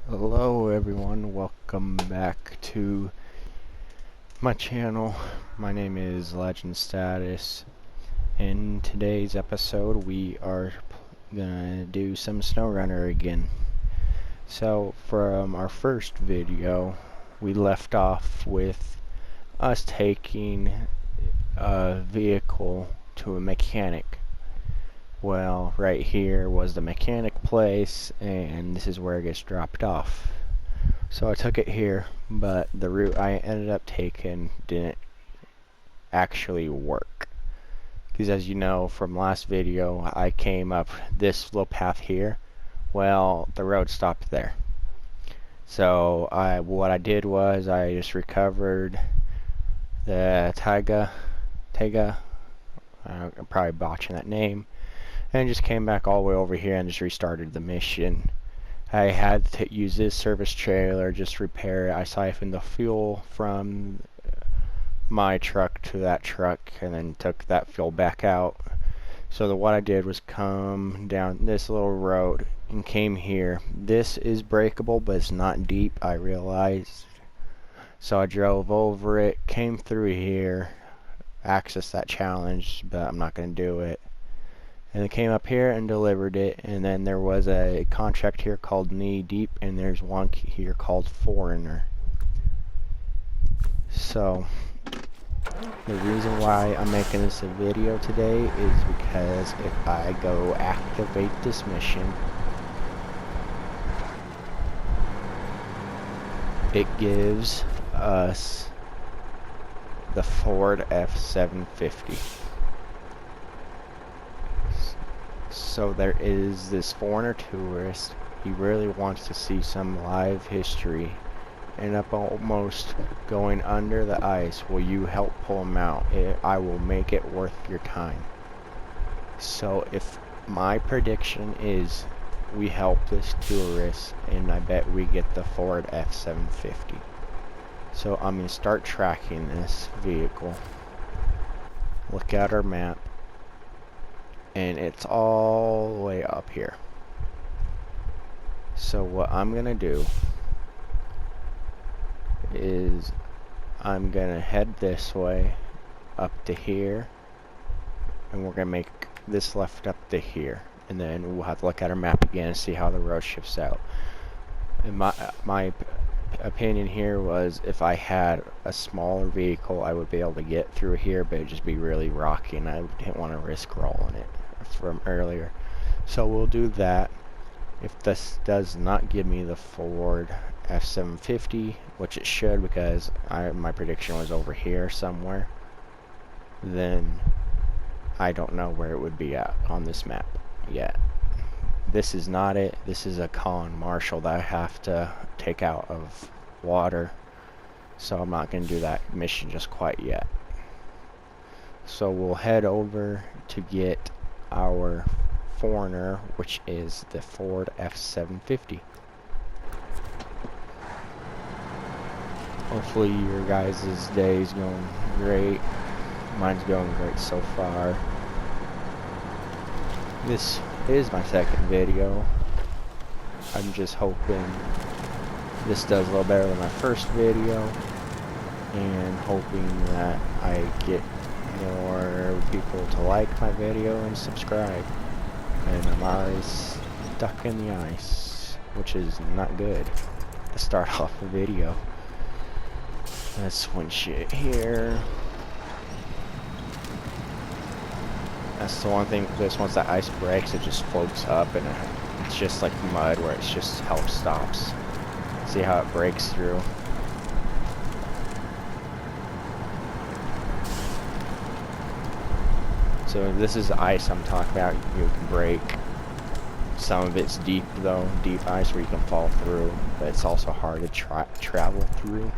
Hello everyone, welcome back to my channel. My name is Legend Status. In today's episode we are gonna do some SnowRunner again. So from our first video we left off with us taking a vehicle to a mechanic. Well, right here was the mechanic place, and this is where it gets dropped off. So I took it here, but the route I ended up taking didn't actually work. Because as you know from last video, I came up this little path here. Well, the road stopped there. So what I did was I just recovered the Taiga, I'm probably botching that name, and just came back all the way over here and just restarted the mission. I had to use this service trailer, just repair it. I siphoned the fuel from my truck to that truck and then took that fuel back out. So what I did was come down this little road and came here. This is breakable, but it's not deep, I realized. So I drove over it, came through here, accessed that challenge, but I'm not going to do it. And it came up here and delivered it, and then there was a contract here called Knee Deep, and there's one here called Foreigner. So the reason why I'm making this a video today is because if I go activate this mission, it gives us the Ford F-750. So there is this foreigner tourist. He really wants to see some live history, and up almost going under the ice. Will you help pull him out? I will make it worth your time. So if my prediction is we help this tourist, and I bet we get the Ford F-750. So I'm going to start tracking this vehicle. Look at our map. And it's all the way up here. So what I'm gonna do is I'm gonna head this way up to here, and we're gonna make this left up to here, and then we'll have to look at our map again and see how the road shifts out. And my opinion here was if I had a smaller vehicle I would be able to get through here, but it'd just be really rocky and I didn't want to risk rolling it from earlier. So we'll do that. If this does not give me the Ford F-750, which it should because my prediction was over here somewhere, then I don't know where it would be at on this map yet. This is not it. This is a Con Marshall that I have to take out of water, so I'm not going to do that mission just quite yet. So we'll head over to get our Foreigner, which is the Ford F-750. Hopefully your guys' day is going great. Mine's going great so far. This is my second video. I'm just hoping this does a little better than my first video, and hoping that I get more people to like my video and subscribe. And I'm already stuck in the ice, which is not good to start off a video. Let's switch it here. That's the one thing with this, once the ice breaks it just floats up, and it's just like mud where it's just how it stops. See how it breaks through. So this is the ice I'm talking about. You can break. Some of it's deep though, deep ice where you can fall through, but it's also hard to travel through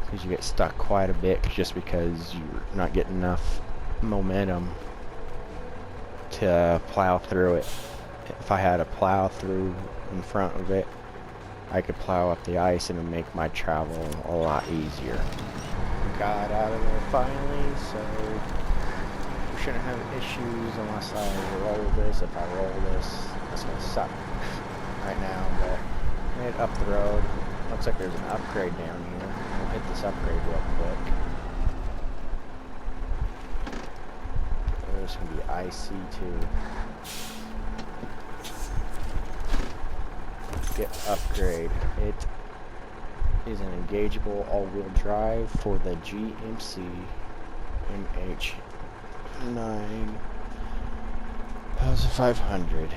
because you get stuck quite a bit just because you're not getting enough momentum to plow through it. If I had a plow through in front of it, I could plow up the ice and make my travel a lot easier. Got out of there finally, so we shouldn't have issues unless I roll this. If I roll this, that's gonna suck right now, but Made it up the road. Looks like there's an upgrade down here. We'll hit this upgrade real quick. There's gonna be icy too. Get upgrade. It is an engageable all-wheel drive for the GMC MH9500.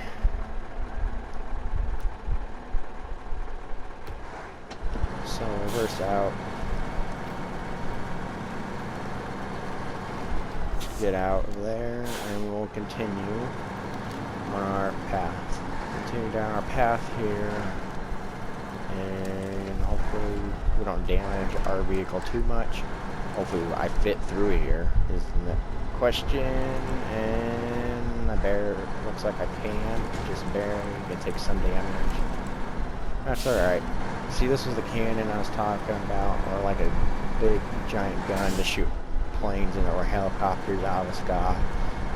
So reverse out. Get out of there, and we'll continue on our path. Continue down our path here, and hopefully we don't damage our vehicle too much. Hopefully I fit through here is the question, and looks like I can, just barely. Gonna take some damage. That's alright. See, this was the cannon I was talking about, or like a big giant gun to shoot planes and or helicopters out of the sky.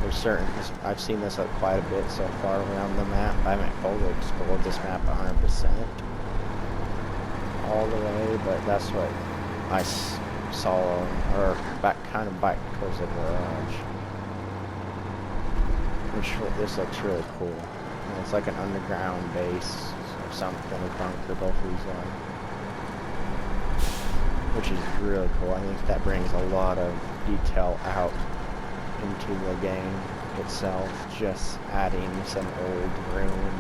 There's certain, I've seen this quite a bit so far around the map. I haven't fully explored this map 100% all the way, but that's what I saw, or back kind of back towards the garage. This looks really cool. And it's like an underground base or something, a bunker, both of these are. Which is really cool. I think that brings a lot of detail out into the game itself, just adding some old ruin,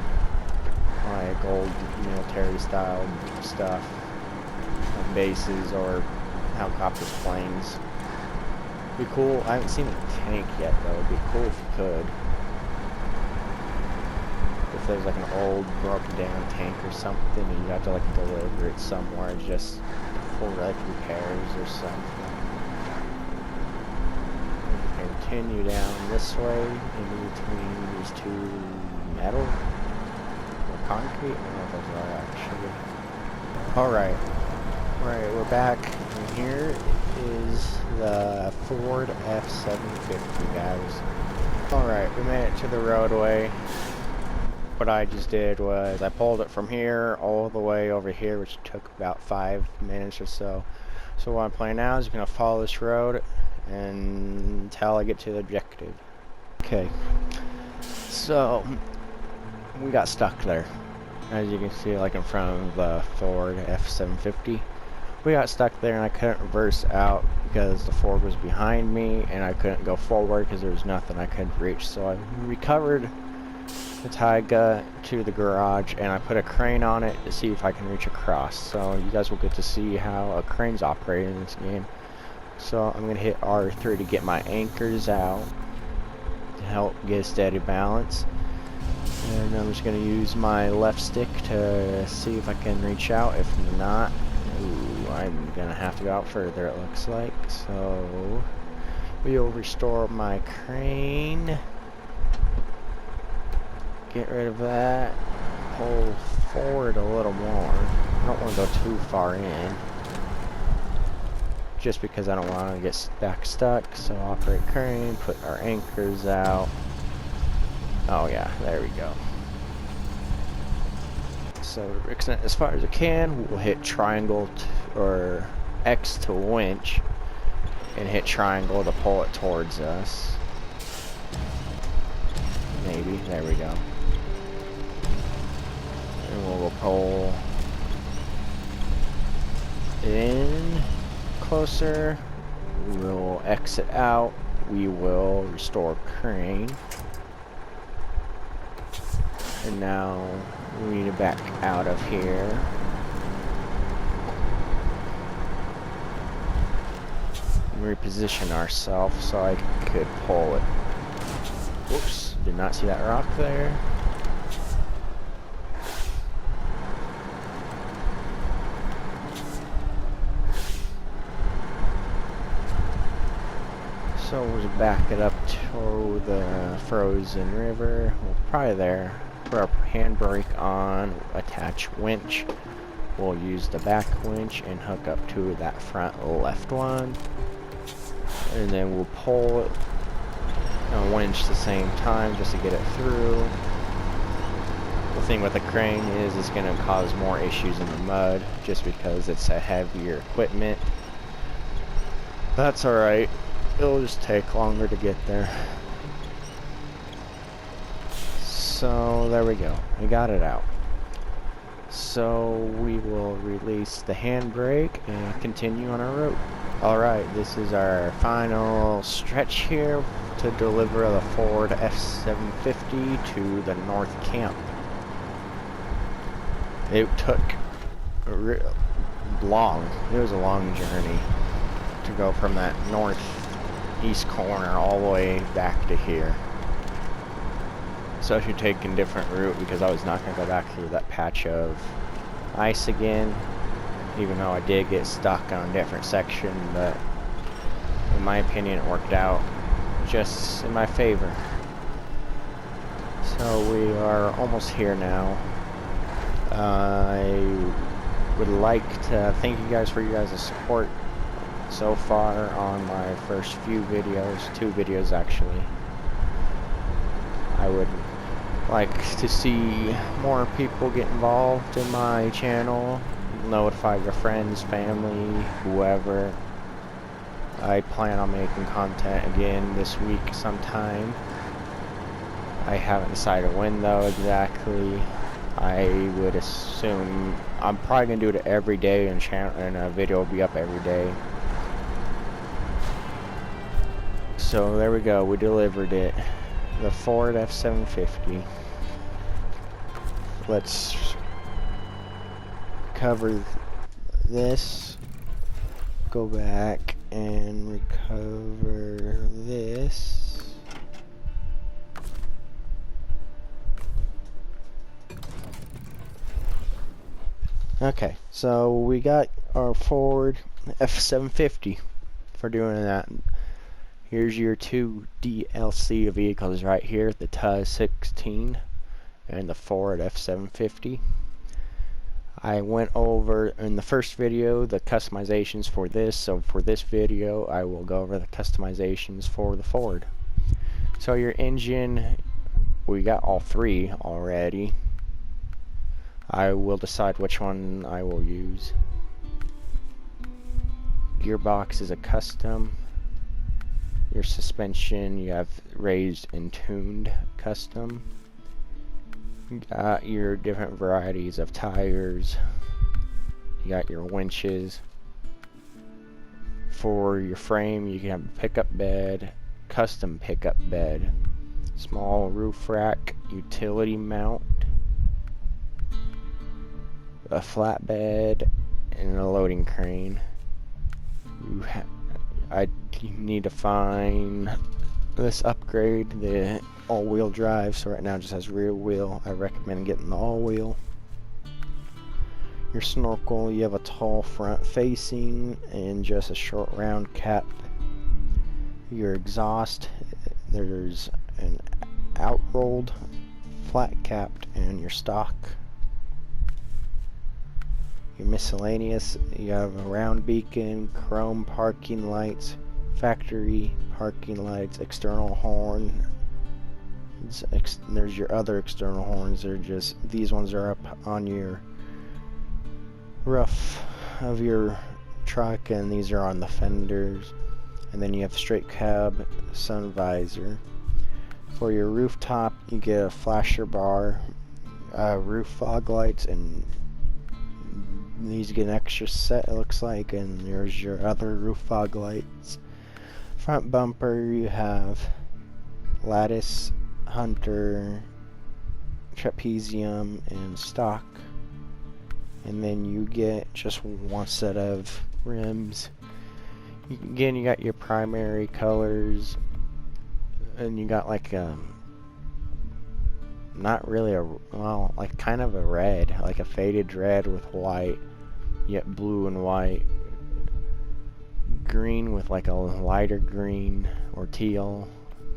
like old military style stuff, bases or helicopters, planes. Be cool. I haven't seen a tank yet though. It'd be cool if you could. If there's like an old broken down tank or something and you have to like deliver it somewhere just for like repairs or something. Continue down this way in between these two metal or concrete. I don't know if those are actually. Alright. Alright, we're back. And here is the Ford F-750, guys. Alright, we made it to the roadway. What I just did was I pulled it from here all the way over here, which took about 5 minutes or so. So what I'm planning now is going to follow this road until I get to the objective. Okay, so we got stuck there, as you can see, like in front of the Ford F-750. We got stuck there and I couldn't reverse out because the Ford was behind me, and I couldn't go forward because there was nothing I could reach. So I recovered the Taiga to the garage and I put a crane on it to see if I can reach across. So you guys will get to see how a crane's operated in this game. So I'm going to hit R3 to get my anchors out to help get a steady balance. And I'm just going to use my left stick to see if I can reach out. If not, I'm going to have to go out further, it looks like. So we'll restore my crane. Get rid of that. Pull forward a little more. I don't want to go too far in, just because I don't want to get stuck. So operate crane, put our anchors out. Oh yeah, there we go. So as far as I can, we'll hit triangle or X to winch, and hit triangle to pull it towards us. Maybe, there we go. And we'll go pull in closer. We'll exit out. We will restore crane. And now we need to back out of here. Reposition ourselves so I could pull it. Whoops, did not see that rock there. So we'll just back it up to the frozen river. We'll probably there. Put our handbrake on, attach winch. We'll use the back winch and hook up to that front left one. And then we'll pull it and winch at the same time just to get it through. We'll The thing with the crane is it's going to cause more issues in the mud just because it's a heavier equipment. That's alright. It'll just take longer to get there. So there we go. We got it out. So we will release the handbrake and continue on our route. Alright, this is our final stretch here to deliver the Ford F-750 to the North Camp. It took long. It was a long journey to go from that northeast corner all the way back to here. So I should take a different route because I was not going to go back through that patch of ice again, even though I did get stuck on a different section, but in my opinion it worked out just in my favor. So we are almost here now. I would like to thank you guys for your guys' support so far on my first few videos, 2 videos actually. I would like to see more people get involved in my channel, notify your friends, family, whoever. I plan on making content again this week sometime. I haven't decided when though exactly. I would assume I'm probably gonna do it every day, and a video will be up every day. So there we go, we delivered it. The Ford F-750. Let's cover this. Go back and recover this. Okay, so we got our Ford F-750 for doing that. Here's your 2 DLC vehicles right here, the TUZ-16 and the Ford F-750. I went over in the first video the customizations for this, so for this video I will go over the customizations for the Ford. So your engine, we got all 3 already. I will decide which one I will use. Gearbox is a custom. Your suspension, you have raised and tuned custom. You got your different varieties of tires. You got your winches. For your frame, you can have a pickup bed, custom pickup bed, small roof rack, utility mount, a flatbed, and a loading crane. I need to find this upgrade, the all-wheel drive. So right now it just has rear wheel. I recommend getting the all-wheel. Your snorkel, you have a tall front facing and just a short round cap. Your exhaust, there's an out-rolled, flat capped, and your stock. Your miscellaneous, you have a round beacon, chrome parking lights, factory parking lights, external horn. There's your other external horns. They're just, these ones are up on your roof of your truck, and these are on the fenders. And then you have straight cab sun visor. For your rooftop, you get a flasher bar, roof fog lights, and these get an extra set, it looks like. And there's your other roof fog lights. Front bumper, you have lattice, hunter, trapezium, and stock. And then you get just one set of rims. Again, you got your primary colors, and you got like not really a, well, like kind of a red, like a faded red with white, yet blue and white, green with like a lighter green or teal,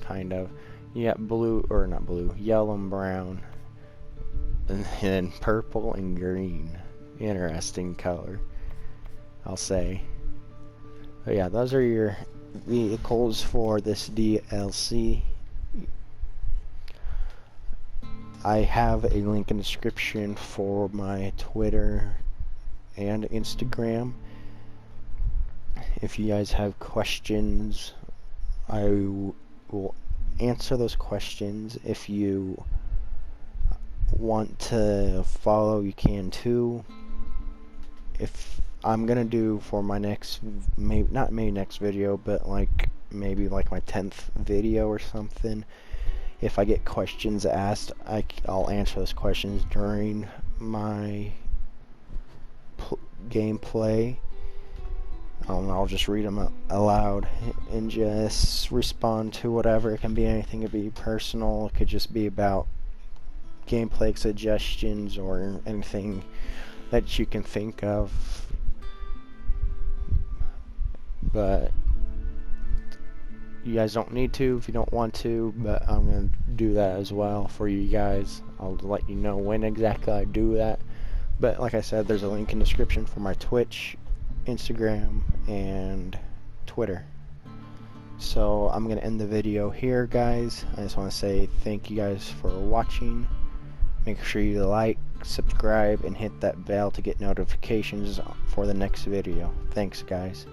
kind of. You got blue, or not blue, yellow and brown, and then purple and green. Interesting color, I'll say. But yeah, those are your vehicles for this DLC. I have a link in the description for my Twitter and Instagram. If you guys have questions, I will answer those questions. If you want to follow, you can too. If I'm gonna do for my next, not maybe next video, but like maybe like my 10th video or something, if I get questions asked, I'll answer those questions during my gameplay. I'll just read them aloud and just respond to whatever. It can be anything. It could be personal. It could just be about gameplay suggestions or anything that you can think of. But you guys don't need to if you don't want to, but I'm going to do that as well for you guys. I'll let you know when exactly I do that. But like I said, there's a link in the description for my Twitch, Instagram, and Twitter. So I'm going to end the video here, guys. I just want to say thank you guys for watching. Make sure you like, subscribe, and hit that bell to get notifications for the next video. Thanks, guys.